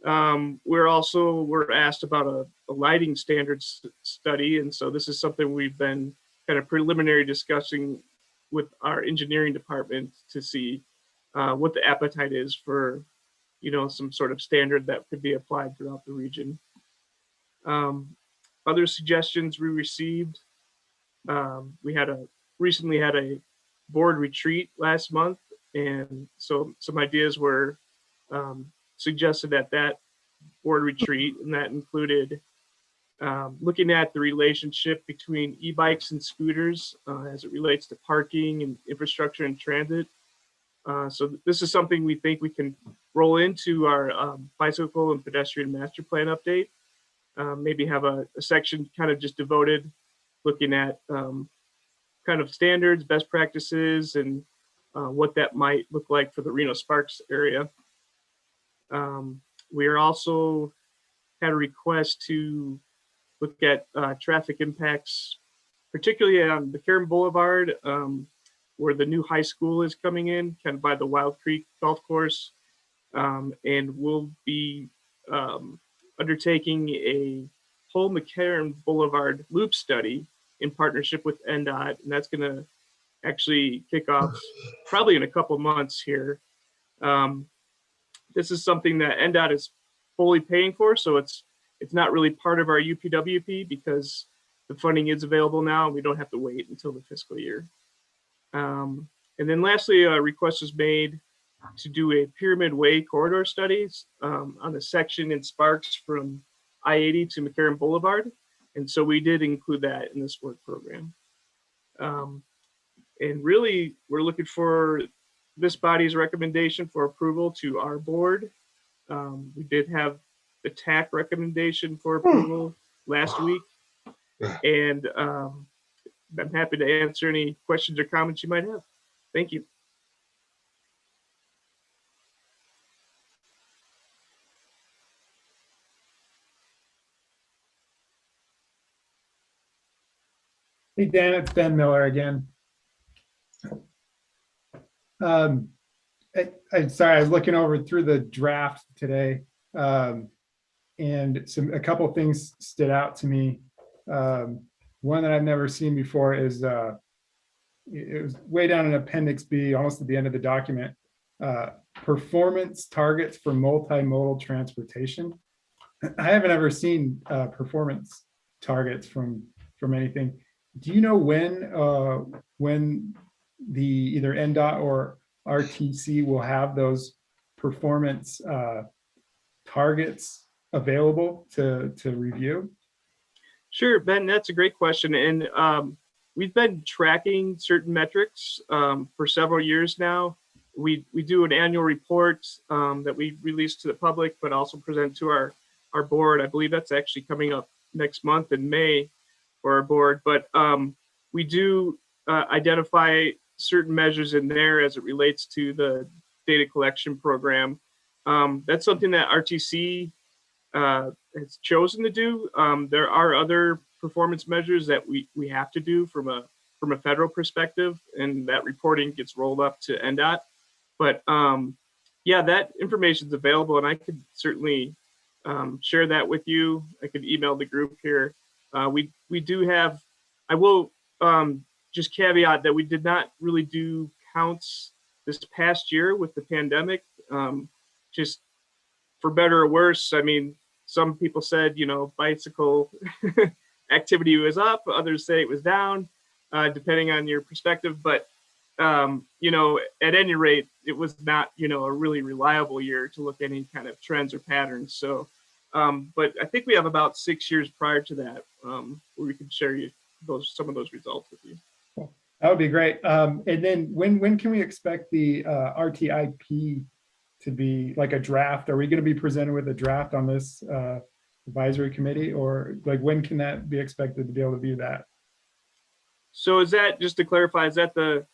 We're asked about a lighting standards study. And so this is something we've been kind of preliminary discussing with our engineering department to see what the appetite is for, some sort of standard that could be applied throughout the region. Other suggestions we received, we recently had a board retreat last month. And so some ideas were suggested at that board retreat, and that included looking at the relationship between e-bikes and scooters as it relates to parking and infrastructure and transit. So this is something we think we can roll into our bicycle and pedestrian master plan update. Maybe have a section kind of just devoted looking at kind of standards, best practices, and what that might look like for the Reno-Sparks area. We are also had a request to look at traffic impacts, particularly on McCarran Boulevard, where the new high school is coming in, kind of by the Wild Creek Golf Course. And we'll be undertaking a whole McCarran Boulevard loop study in partnership with NDOT, and that's going to actually kick off probably in a couple months here. This is something that NDOT is fully paying for, so it's not really part of our UPWP because the funding is available now and we don't have to wait until the fiscal year. And then lastly, a request was made to do a Pyramid Way corridor studies on the section in Sparks from I-80 to McCarran Boulevard. And so we did include that in this work program. And really, we're looking for this body's recommendation for approval to our board. We did have the TAC recommendation for approval last week. And I'm happy to answer any questions or comments you might have. Thank you. Hey, Dan, it's Ben Miller again. Sorry, I was looking over through the draft today, and a couple of things stood out to me. One that I've never seen before is it was way down in Appendix B, almost at the end of the document. Performance targets for multimodal transportation. I haven't ever seen performance targets from anything. Do you know when the either NDOT or RTC will have those performance targets available to review? Sure, Ben, that's a great question. And we've been tracking certain metrics for several years now. We do an annual report that we release to the public, but also present to our board. I believe that's actually coming up next month in May for our board. But we do identify certain measures in there as it relates to the data collection program. That's something that RTC has chosen to do. There are other performance measures that we have to do from a federal perspective, and that reporting gets rolled up to NDOT. But yeah, that information is available, and I could certainly share that with you. I could email the group here. We do have, I will just caveat that we did not really do counts this past year with the pandemic, just for better or worse. I mean, some people said, bicycle activity was up, others say it was down, depending on your perspective. But, at any rate, it was not, a really reliable year to look at any kind of trends or patterns. So, but I think we have about 6 years prior to that where we can share some of those results with you. That would be great. And then when can we expect the RTIP to be like a draft? Are we going to be presented with a draft on this advisory committee, or like when can that be expected to be able to view that? So is that, just to clarify, is that the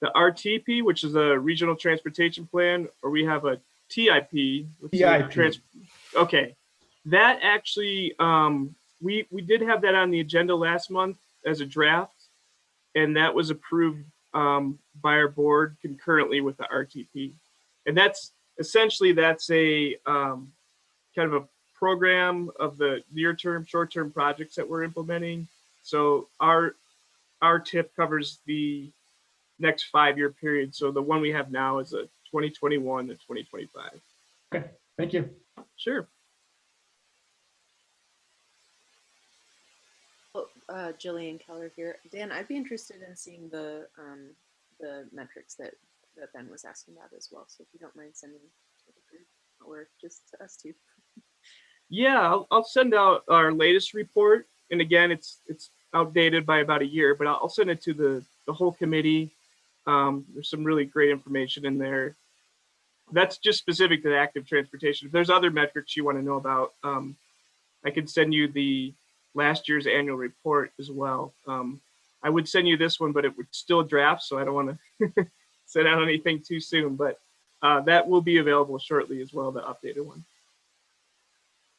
RTP, which is a regional transportation plan, or we have a TIP? Which TIP. Okay. That actually, we did have that on the agenda last month as a draft, and that was approved by our board concurrently with the RTP. And that's essentially, that's a kind of a program of the near-term, short-term projects that we're implementing. So our TIP covers the next 5-year period. So the one we have now is a 2021 to 2025. Okay, thank you. Sure. Well, Jillian Keller here. Dan, I'd be interested in seeing the metrics that Ben was asking about as well. So if you don't mind sending to the group or just to us too. Yeah, I'll send out our latest report. And again, it's outdated by about a year, but I'll send it to the whole committee. There's some really great information in there. That's just specific to the active transportation. If there's other metrics you want to know about, I can send you the last year's annual report as well. I would send you this one, but it would still draft, so I don't want to send out anything too soon, but that will be available shortly as well, the updated one.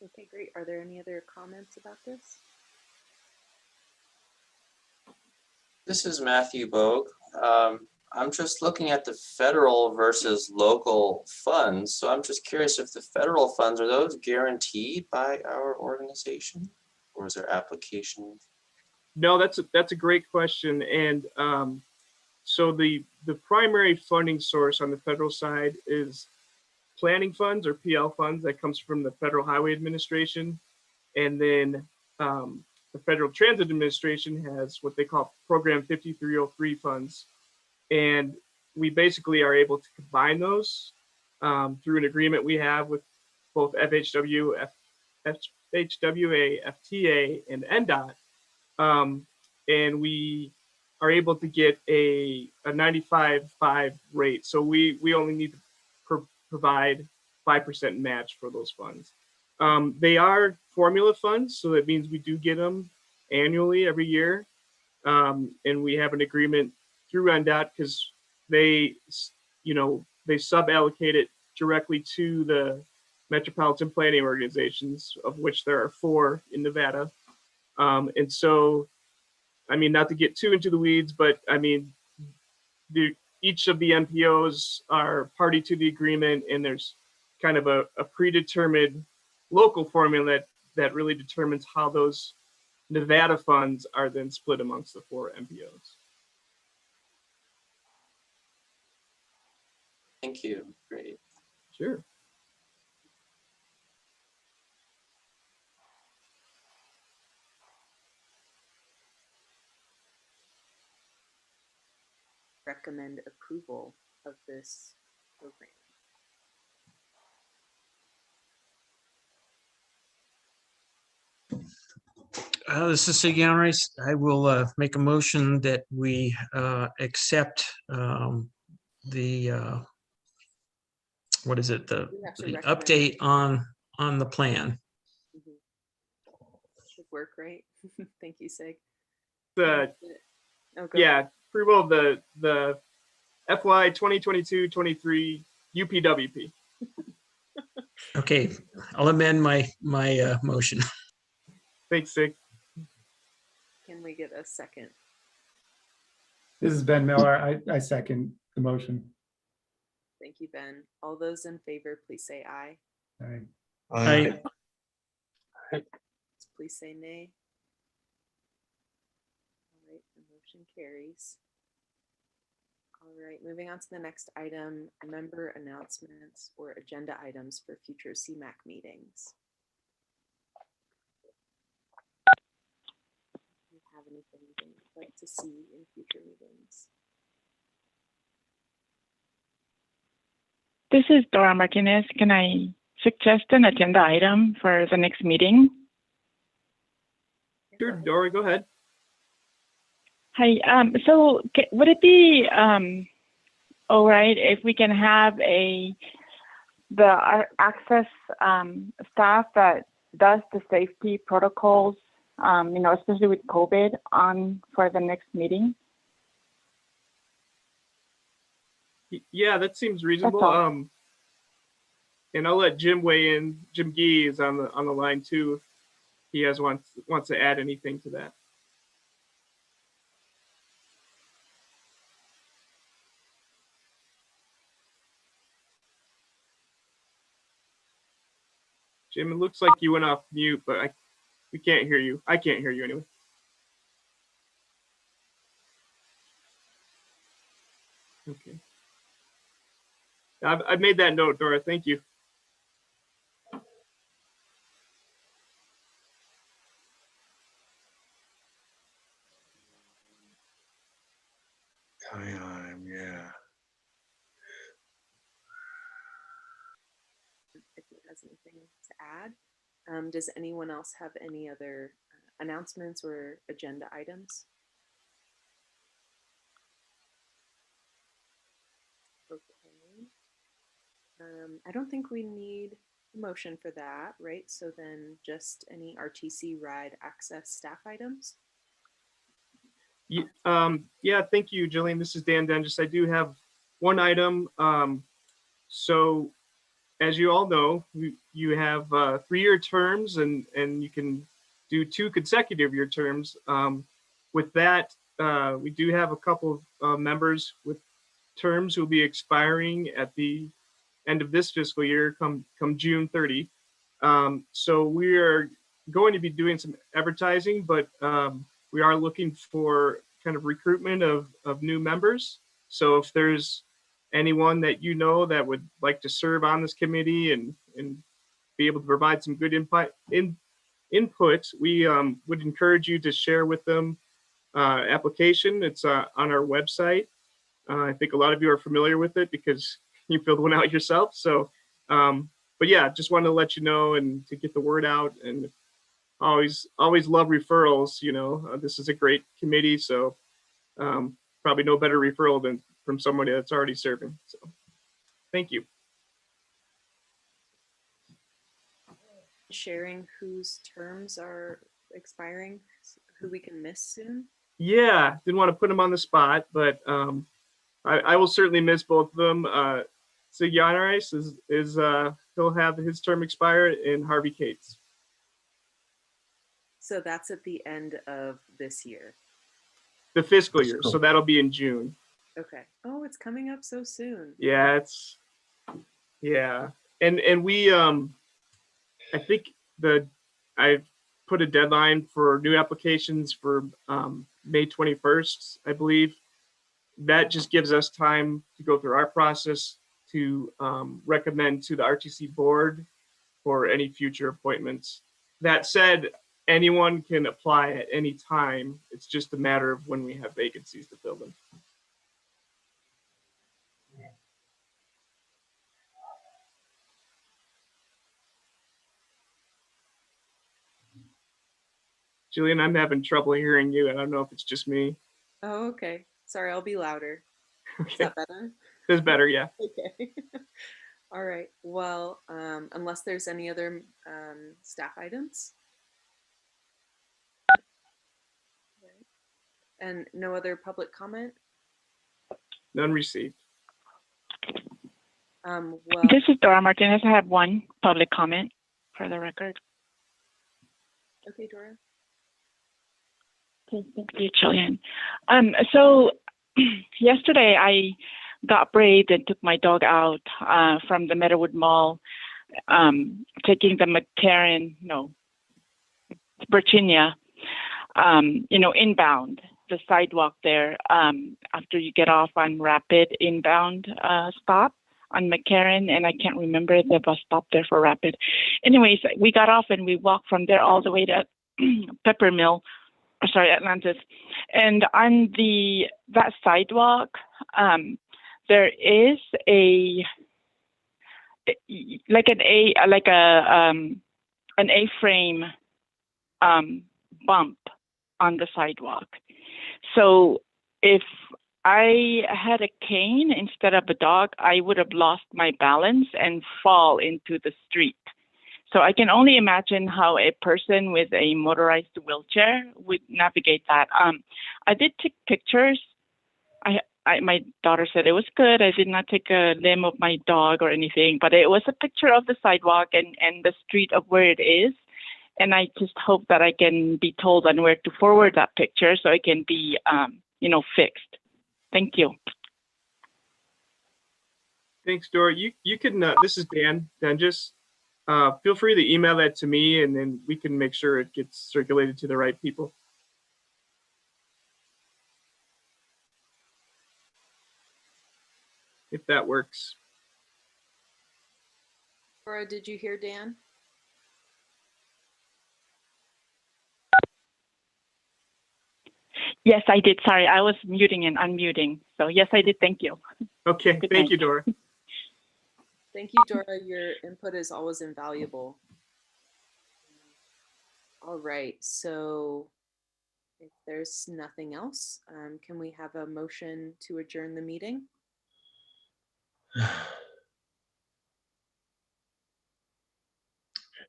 Okay, great. Are there any other comments about this? This is Matthew Bogue. I'm just looking at the federal versus local funds. So I'm just curious if the federal funds, are those guaranteed by our organization, or is there application? No, that's a great question. And so the primary funding source on the federal side is planning funds, or PL funds, that comes from the Federal Highway Administration. And then the Federal Transit Administration has what they call Program 5303 funds. And we basically are able to combine those through an agreement we have with both FHWA, FTA, and NDOT. And we are able to get a 95.5 rate. So we only need to provide 5% match for those funds. They are formula funds, so that means we do get them annually every year. And we have an agreement through NDOT because they sub-allocate it directly to the metropolitan planning organizations, of which there are 4 in Nevada. And so, I mean, not to get too into the weeds, but I mean, each of the MPOs are party to the agreement, and there's kind of a predetermined local formula that really determines how those Nevada funds are then split amongst the 4 MPOs. Thank you. Great. Sure. Recommend approval of this program. This is Sig Rice. I will make a motion that we accept the what is it, the update on the plan. Should work, right? Thank you, Sig. Yeah, approval of the FY 2022-23 UPWP. Okay, I'll amend my motion. Thanks, Sig. Can we get a second? This is Ben Miller. I second the motion. Thank you, Ben. All those in favor, please say aye. Aye. Aye. Please say nay. All right, the motion carries. All right, moving on to the next item, member announcements or agenda items for future CMAC meetings. Do you have anything that you'd like to see in future meetings? This is Dora Martinez. Can I suggest an agenda item for the next meeting? Sure, Dora, go ahead. Hi. So would it be all right if we can have the access staff that does the safety protocols, especially with COVID, on for the next meeting? Yeah, that seems reasonable. and I'll let Jim weigh in. Jim Gee is on the line too. If he wants to add anything to that. Jim, it looks like you went off mute, but we can't hear you. I can't hear you anyway. Okay. I've made that note, Dora. Thank you. Time, yeah. If he has anything to add. Does anyone else have any other announcements or agenda items? Okay. I don't think we need a motion for that, right? So then just any RTC ride access staff items. Yeah, thank you, Jillian. This is Dan Dengis. I do have one item. So as you all know, you have 3-year terms and you can do 2 consecutive year terms. With that, we do have a couple of members with terms who will be expiring at the end of this fiscal year come June 30. So we are going to be doing some advertising, but we are looking for kind of recruitment of new members. So if there's anyone that you know that would like to serve on this committee and be able to provide some good input, we would encourage you to share with them application. It's on our website. I think a lot of you are familiar with it because you filled one out yourself. So, but yeah, just wanted to let you know and to get the word out. And always love referrals. You know, this is a great committee, so probably no better referral than from somebody that's already serving. So, thank you. Sharing whose terms are expiring, who we can miss soon. Yeah, didn't want to put them on the spot, but I will certainly miss both of them. Sigyanarice is he'll have his term expire, and Harvey Cates. So that's at the end of this year. The fiscal year, so that'll be in June. Okay. Oh, it's coming up so soon. Yeah, and we I think I've put a deadline for new applications for May 21st, I believe. That just gives us time to go through our process to recommend to the RTC board for any future appointments. That said, anyone can apply at any time. It's just a matter of when we have vacancies to fill them. Jillian, I'm having trouble hearing you. I don't know if it's just me. Oh, okay. Sorry, I'll be louder. Okay. Is that better? It's better, yeah. Okay. All right. Well, unless there's any other staff items. Right. And no other public comment? None received. Well, This is Dora Martinez. I have one public comment for the record. okay, Dora. Okay, thank you, Jillian. So yesterday I got brave and took my dog out from the Meadowood Mall, taking the Virginia, inbound, the sidewalk there, after you get off on Rapid inbound stop on McCarran, and I can't remember the bus stop there for Rapid. Anyways, we got off and we walked from there all the way to Atlantis. And on that sidewalk, there is an A-frame bump on the sidewalk. So if I had a cane instead of a dog, I would have lost my balance and fall into the street. So I can only imagine how a person with a motorized wheelchair would navigate that. I did take pictures. my daughter said it was good. I did not take a limb of my dog or anything, but it was a picture of the sidewalk and the street of where it is. And I just hope that I can be told on where to forward that picture so it can be, fixed. Thank you. Thanks, Dora. You can, this is Dan Dunges. Feel free to email that to me and then we can make sure it gets circulated to the right people. If that works. Dora, did you hear Dan? Yes, I did. Sorry, I was muting and unmuting. So yes, I did. Thank you. Okay, Good thank night. you, Dora. Thank you, Dora. Your input is always invaluable. All right, so if there's nothing else, can we have a motion to adjourn the meeting?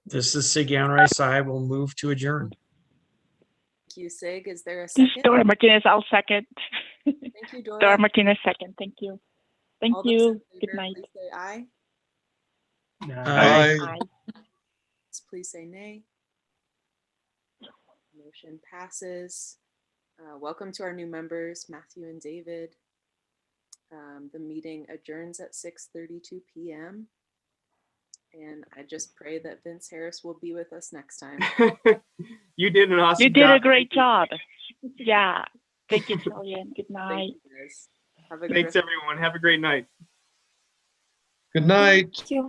This is Sig Rice. I will move to adjourn. Thank you, Sig. Is there a This is second? Dora Martinez. I'll second. Thank you, Dora. Dora Martinez, second. Thank you. Thank All those in you. Good favor, night. please say aye. Aye. Aye. Please say nay. Motion passes. Welcome to our new members, Matthew and David. The meeting adjourns at 6:32 p.m. And I just pray that Vince Harris will be with us next time. You did an awesome You job. did a great job. Yeah. Thank you, Jillian. Good night. Thank you, guys. Have a good Thanks, rest- everyone. Have a great night. Good night. Thank you.